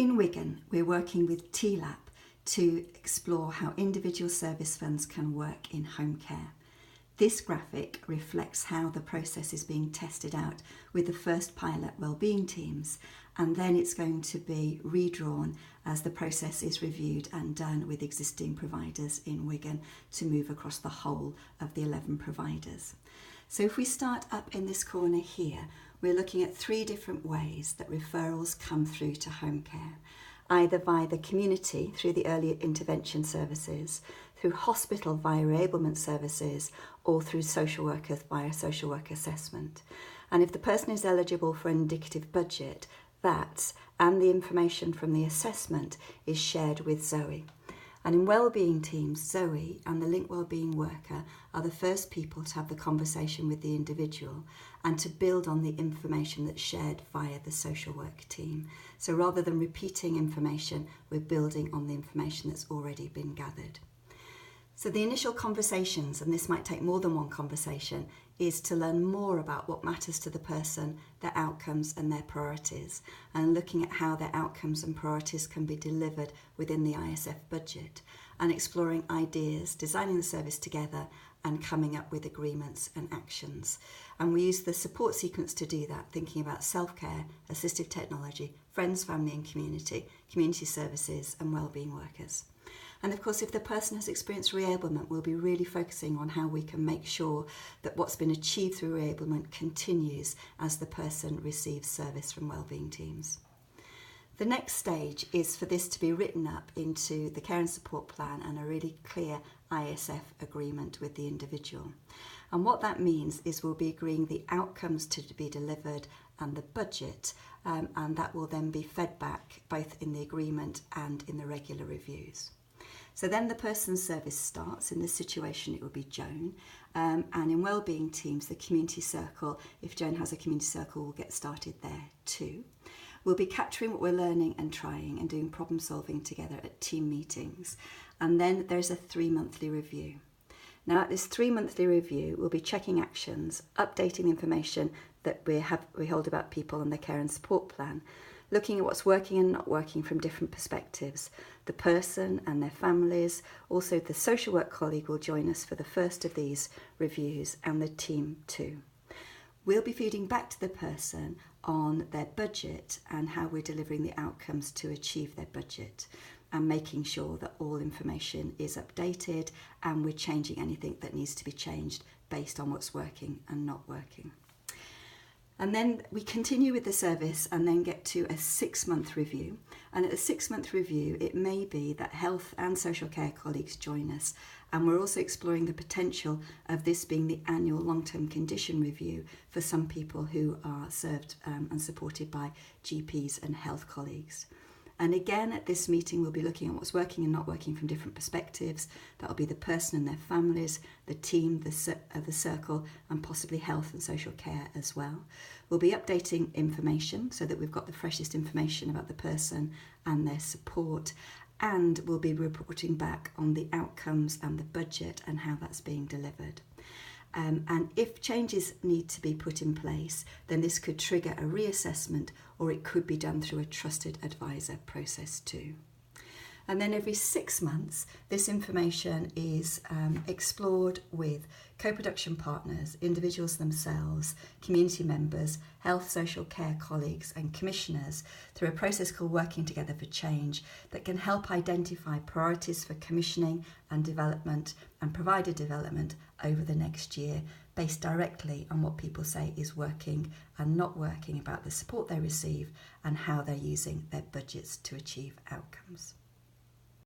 In Wigan, we're working with TLAP to explore how individual service funds can work in home care. This graphic reflects how the process is being tested out with the first pilot Wellbeing Teams, and then it's going to be redrawn as the process is reviewed and done with existing providers in Wigan to move across the whole of the 11 providers. So if we start up in this corner here, we're looking at 3 different ways that referrals come through to home care, either via the community through the early intervention services, through hospital via enablement services, or through social workers via social work assessment. And if the person is eligible for an indicative budget, that and the information from the assessment is shared with Zoe. And in Wellbeing Teams, Zoe and the Link Wellbeing Worker are the first people to have the conversation with the individual and to build on the information that's shared via the social work team. So rather than repeating information, we're building on the information that's already been gathered. So the initial conversations, and this might take more than one conversation, is to learn more about what matters to the person, their outcomes and their priorities, and looking at how their outcomes and priorities can be delivered within the ISF budget, and exploring ideas, designing the service together and coming up with agreements and actions. And we use the support sequence to do that, thinking about self-care, assistive technology, friends, family and community, community services and wellbeing workers. And of course, if the person has experienced reablement, we'll be really focusing on how we can make sure that what's been achieved through reablement continues as the person receives service from Wellbeing Teams. The next stage is for this to be written up into the care and support plan and a really clear ISF agreement with the individual. And what that means is we'll be agreeing the outcomes to be delivered and the budget, and that will then be fed back both in the agreement and in the regular reviews. So then the person's service starts. In this situation, it will be Joan. And in Wellbeing Teams, the community circle, if Joan has a community circle, will get started there too. We'll be capturing what we're learning and trying and doing problem solving together at team meetings. And then there's a 3-monthly review. Now at this 3-monthly review, we'll be checking actions, updating the information that we hold about people and their care and support plan, looking at what's working and not working from different perspectives. The person and their families, also the social work colleague will join us for the first of these reviews, and the team too. We'll be feeding back to the person on their budget and how we're delivering the outcomes to achieve their budget, and making sure that all information is updated and we're changing anything that needs to be changed based on what's working and not working. And then we continue with the service and then get to a 6-month review. And at the 6-month review, it may be that health and social care colleagues join us. And we're also exploring the potential of this being the annual long-term condition review for some people who are served and supported by GPs and health colleagues. And again, at this meeting, we'll be looking at what's working and not working from different perspectives. That'll be the person and their families, the team, the circle, and possibly health and social care as well. We'll be updating information so that we've got the freshest information about the person and their support. And we'll be reporting back on the outcomes and the budget and how that's being delivered. And if changes need to be put in place, then this could trigger a reassessment, or it could be done through a trusted advisor process too. And then every 6 months, this information is explored with co-production partners, individuals themselves, community members, health, social care colleagues and commissioners through a process called Working Together for Change that can help identify priorities for commissioning and development and provider development over the next year, based directly on what people say is working and not working about the support they receive and how they're using their budgets to achieve outcomes.